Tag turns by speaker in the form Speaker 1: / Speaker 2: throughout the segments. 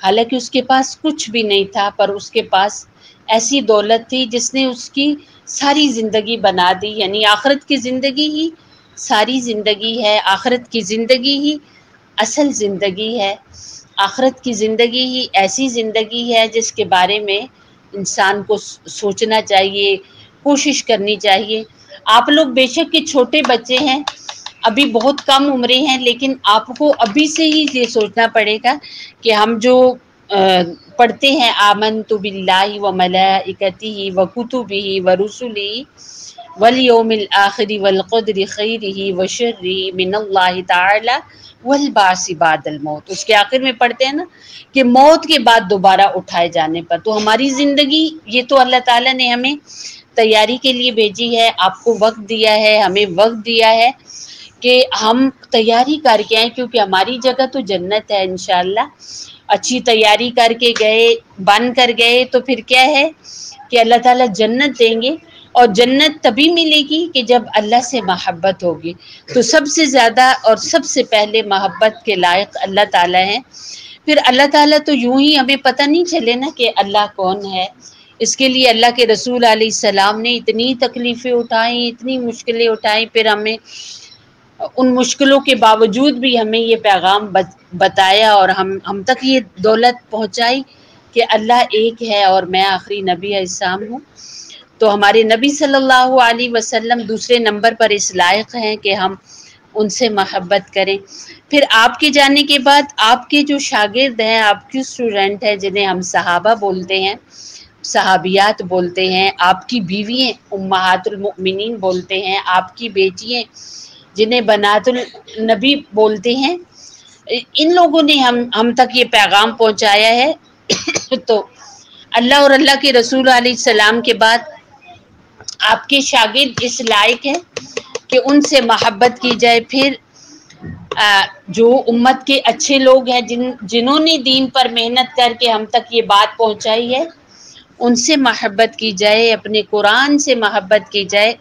Speaker 1: حالانکہ اس کے پاس کچھ بھی نہیں تھا، پر اس کے پاس ایسی دولت تھی جس نے اس کی ساری زندگی بنا دی، یعنی آخرت کی زندگی ہی ساری زندگی ہے، آخرت کی زندگی ہی اصل زندگی ہے، آخرت کی زندگی ہی ایسی زندگی ہے جس کے بارے میں انسان کو سوچنا چاہیے، کوشش کرنی چاہیے۔ آپ لوگ بے شک کہ چھوٹے بچے ہیں، ابھی بہت کم عمریں ہیں، لیکن آپ کو ابھی سے ہی یہ سوچنا پڑے گا کہ ہم جو پڑھتے ہیں آمنت باللہ و ملائکتہ و کتبہ و رسلہ والیوم الآخر والقدر خیرہ و شرہ من اللہ تعالی والبعث بعد الموت، اس کے آخر میں پڑھتے ہیں نا کہ موت کے بعد دوبارہ اٹھائے جانے پر۔ تو ہماری زندگی یہ تو اللہ تعالیٰ نے ہمیں تیاری کے لیے بھیجی ہے، آپ کو وقت دیا ہے، ہمیں وقت دیا ہے کہ ہم تیاری کر کے آئیں، کیونکہ ہماری جگہ تو جنت ہے انشاءاللہ۔ اچھی تیاری کر کے گئے، بن کر گئے تو پھر کیا ہے کہ اللہ تعالیٰ جنت دیں گے، اور جنت تبھی ملے گی کہ جب اللہ سے محبت ہوگی۔ تو سب سے زیادہ اور سب سے پہلے محبت کے لائق اللہ تعالیٰ ہیں۔ پھر اللہ تعالیٰ تو یوں ہی ہمیں پتہ نہیں چلے نا کہ اللہ کون ہے، اس کے لیے اللہ کے رسول علیہ السلام نے اتنی تکلیفیں اٹھائیں، اتنی مشکلیں اٹھائیں، پھر ہمیں ان مشکلوں کے باوجود بھی ہمیں یہ پیغام بتایا اور ہم تک یہ دولت پہنچائی کہ اللہ ایک ہے اور میں آخری نبی علیہ السلام ہوں۔ تو ہمارے نبی صلی اللہ علیہ وسلم دوسرے نمبر پر اس لائق ہیں کہ ہم ان سے محبت کریں۔ پھر آپ کے جانے کے بعد آپ کے جو شاگرد ہیں، آپ کے اسٹوڈنٹ ہیں، جنہیں ہم صحابہ بولتے ہیں، صحابیات بولتے ہیں، آپ کی بیوییں امہات المؤمنین بولتے ہیں، آپ کی بیٹیاں جنہیں بنات النبی بولتے ہیں، ان لوگوں نے ہم تک یہ پیغام پہنچایا ہے۔ تو اللہ اور اللہ کے رسول علیہ السلام کے بعد آپ کے شاگرد اس لائق ہے کہ ان سے محبت کی جائے۔ پھر جو امت کے اچھے لوگ ہیں، جنہوں نے دین پر محنت کر کے ہم تک یہ بات پہنچائی ہے، ان سے محبت کی جائے، اپنے قرآن سے محبت کی جائے،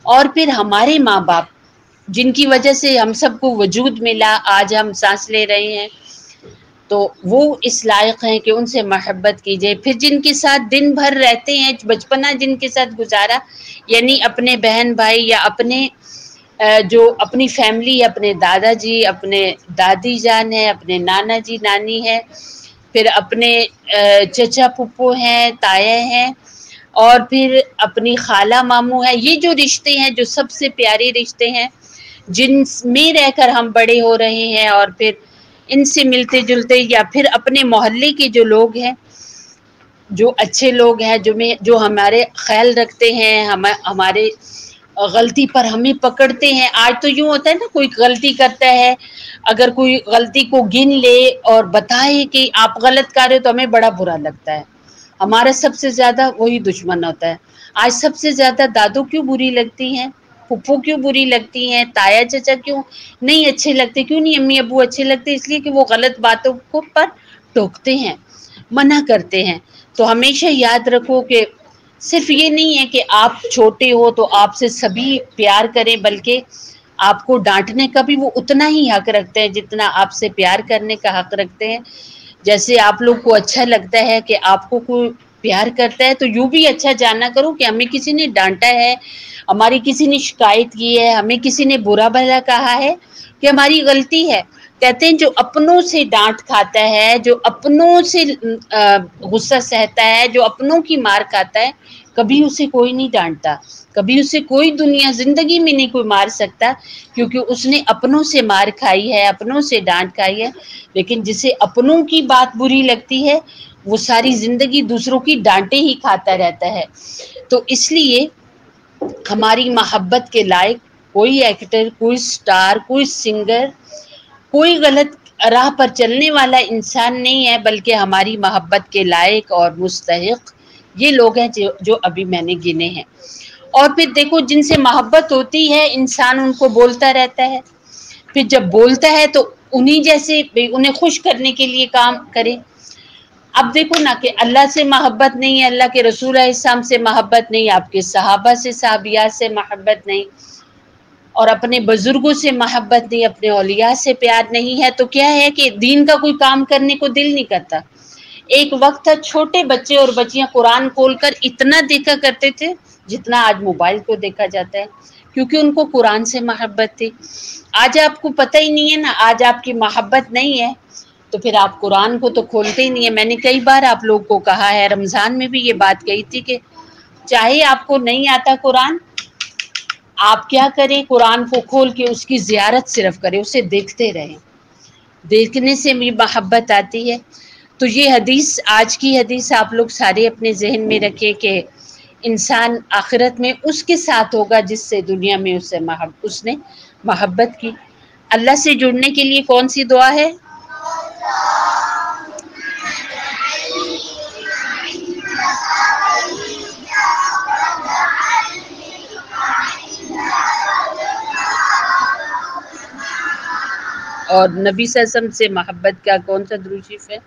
Speaker 1: اور پھر ہمارے ماں باپ جن کی وجہ سے ہم سب کو وجود ملا، آج ہم سانس لے رہے ہیں، تو وہ اس لائق ہیں کہ ان سے محبت کی جائے۔ پھر جن کے ساتھ دن بھر رہتے ہیں، بچپنا جن کے ساتھ گزارا، یعنی اپنے بہن بھائی یا اپنے جو اپنی فیملی، اپنے دادا جی، اپنے دادی جان ہے، اپنے نانا جی نانی ہے، پھر اپنے چچا پھپھو ہیں، تایا ہیں، اور پھر اپنی خالہ ماموں ہیں، یہ جو رشتے ہیں جو سب سے پیارے رشتے ہیں، جن میں رہ کر ہم بڑے ہو رہے ہیں، اور پھر ان سے ملتے جلتے، یا پھر اپنے محلے کے جو لوگ ہیں، جو اچھے لوگ ہیں، جو ہمارے خیال رکھتے ہیں، ہمارے غلطی پر ہمیں پکڑتے ہیں۔ آج تو یوں ہوتا ہے نا، کوئی غلطی کرتا ہے، اگر کوئی غلطی کو گن لے اور بتائے کہ آپ غلط کر رہے ہو تو ہمیں بڑا برا لگتا ہے، ہمارا سب سے زیادہ وہی دشمن ہوتا ہے۔ آج سب سے زیادہ دادو کیوں بری لگتی ہیں، پھپھو کیوں بری لگتی ہیں، تایا چچا کیوں نہیں اچھے لگتے، کیوں نہیں امی ابو اچھے لگتے؟ اس لیے کہ وہ غلط باتوں کو پر ٹوکتے ہیں، منع کرتے ہیں۔ تو ہمیشہ یاد رکھو کہ صرف یہ نہیں ہے کہ آپ چھوٹے ہو تو آپ سے سبھی پیار کریں، بلکہ آپ کو ڈانٹنے کا بھی وہ اتنا ہی حق رکھتے ہیں جتنا آپ سے پیار کرنے کا حق رکھتے ہیں۔ جیسے آپ لوگ کو اچھا لگتا ہے کہ آپ کو کوئی پیار کرتا ہے، تو یوں بھی اچھا جاننا کرو کہ ہمیں کسی نے ڈانٹا ہے، ہماری کسی نے شکایت کی ہے، ہمیں کسی نے برا بھلا کہا ہے، کہ ہماری غلطی ہے۔ کہتے ہیں جو اپنوں سے ڈانٹ کھاتا ہے، جو اپنوں سے غصہ سہتا ہے، جو اپنوں کی مار کھاتا ہے، کبھی اسے کوئی نہیں ڈانٹتا، کبھی اسے کوئی دنیا زندگی میں نہیں کوئی مار سکتا، کیونکہ اس نے اپنوں سے مار کھائی ہے، اپنوں سے ڈانٹ کھائی ہے۔ لیکن جسے اپنوں کی بات بری لگتی ہے، وہ ساری زندگی دوسروں کی ڈانٹے ہی کھاتا رہتا ہے۔ تو اس لیے ہماری محبت کے لائق کوئی ایکٹر، کوئی سٹار، کوئی سنگر، کوئی غلط راہ پر چلنے والا انسان نہیں ہے، بلکہ ہماری محبت کے لائق اور مستحق یہ لوگ ہیں جو ابھی میں نے گنے ہیں۔ اور پھر دیکھو، جن سے محبت ہوتی ہے انسان ان کو بولتا رہتا ہے، پھر جب بولتا ہے تو انہیں جیسے انہیں خوش کرنے کے لیے کام کرے۔ اب دیکھو نا کہ اللہ سے محبت نہیں ہے، اللہ کے رسول علیہ السلام سے محبت نہیں، آپ کے صحابہ سے، صحابیات سے محبت نہیں، اور اپنے بزرگوں سے محبت نہیں، اپنے اولیاء سے پیار نہیں ہے، تو کیا ہے کہ دین کا کوئی کام کرنے کو دل نہیں کرتا۔ ایک وقت تھا چھوٹے بچے اور بچیاں قرآن کھول کر اتنا دیکھا کرتے تھے جتنا آج موبائل کو دیکھا جاتا ہے، کیونکہ ان کو قرآن سے محبت تھی۔ آج آپ کو پتہ ہی نہیں ہے نا، آج آپ کی محبت نہیں ہے تو پھر آپ قرآن کو تو کھولتے ہی نہیں ہے۔ میں نے کئی بار آپ لوگ کو کہا ہے، رمضان میں بھی یہ بات کہی تھی کہ چاہے آپ کو نہیں آتا قرآن، آپ کیا کریں، قرآن کو کھول کے اس کی زیارت صرف کریں، اسے دیکھتے رہیں، دیکھنے سے بھی محبت آتی ہے۔ تو یہ حدیث، آج کی حدیث آپ لوگ سارے اپنے ذہن میں رکھیں کہ انسان آخرت میں اس کے ساتھ ہوگا جس سے دنیا میں اس نے محبت کی۔ اللہ سے جڑنے کے لیے کون سی دعا ہے؟ اور نبی صلی اللہ علیہ وسلم سے محبت کا کون سا درود شریف ہے؟